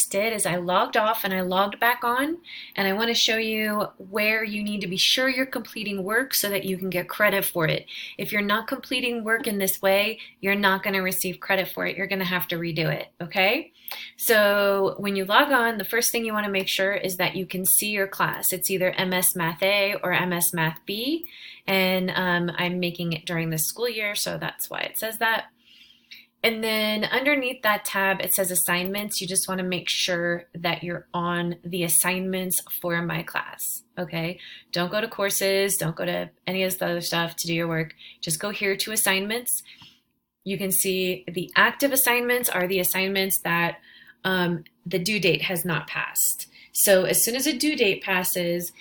just did is I logged off and I logged back on, and I want to show you where you need to be sure you're completing work so that you can get credit for it. If you're not completing work in this way, you're not going to receive credit for it. You're going to have to redo it, okay? So when you log on, the first thing you want to make sure is that you can see your class. It's either MS Math A or MS Math B, and I'm making it during this school year, so that's why it says that. And then underneath that tab, it says assignments. You just want to make sure that you're on the assignments for my class, okay? Don't go to courses, don't go to any of the other stuff to do your work. Just go here to assignments. You can see the active assignments are the assignments that the due date has not passed. So as soon as a due date passes,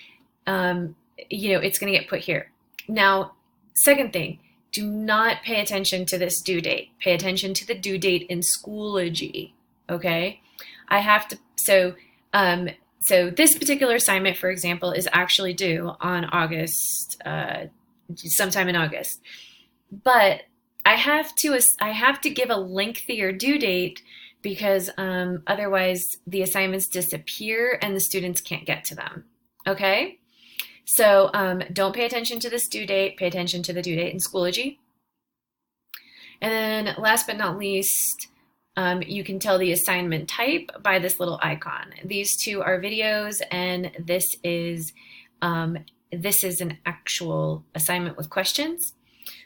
it's going to get put here. Now, second thing, do not pay attention to this due date. Pay attention to the due date in Schoology, okay? So this particular assignment, for example, is actually due on August, sometime in August. But I have to give a lengthier due date because otherwise the assignments disappear and the students can't get to them, okay? So don't pay attention to this due date, pay attention to the due date in Schoology. And then last but not least, you can tell the assignment type by this little icon. These two are videos, and this is an actual assignment with questions.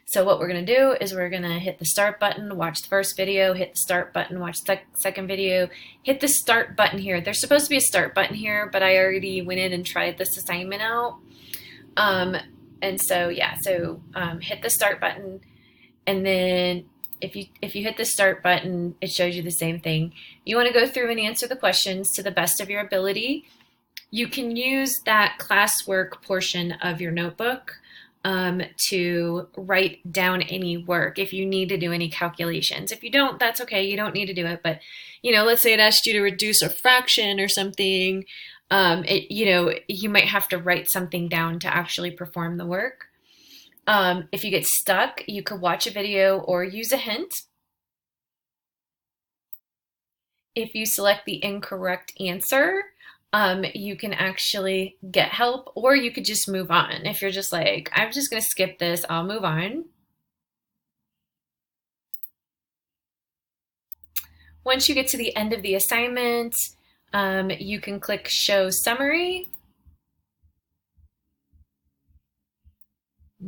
So what we're going to do is we're going to hit the start button, watch the first video, hit the start button, watch the second video, hit the start button here. There's supposed to be a start button here, but I already went in and tried this assignment out. Hit the start button, and then if you hit the start button, it shows you the same thing. You want to go through and answer the questions to the best of your ability. You can use that classwork portion of your notebook to write down any work if you need to do any calculations. If you don't, that's okay. You don't need to do it. But, let's say it asked you to reduce a fraction or something. You might have to write something down to actually perform the work. If you get stuck, you could watch a video or use a hint. If you select the incorrect answer, you can actually get help, or you could just move on. If you're just like, I'm just going to skip this, I'll move on. Once you get to the end of the assignment, you can click Show Summary.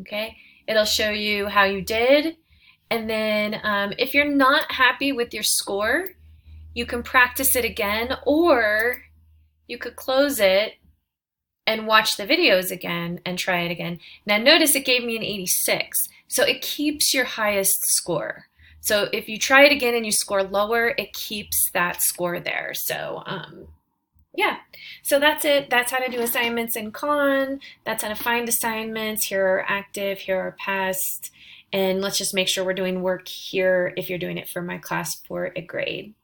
Okay, it'll show you how you did. And then if you're not happy with your score, you can practice it again, or you could close it and watch the videos again and try it again. Now notice it gave me an 86, so it keeps your highest score. So if you try it again and you score lower, it keeps that score there. So yeah, so that's it. That's how to do assignments in Khan. That's how to find assignments. Here are active, here are past. And let's just make sure we're doing work here if you're doing it for my class for a grade.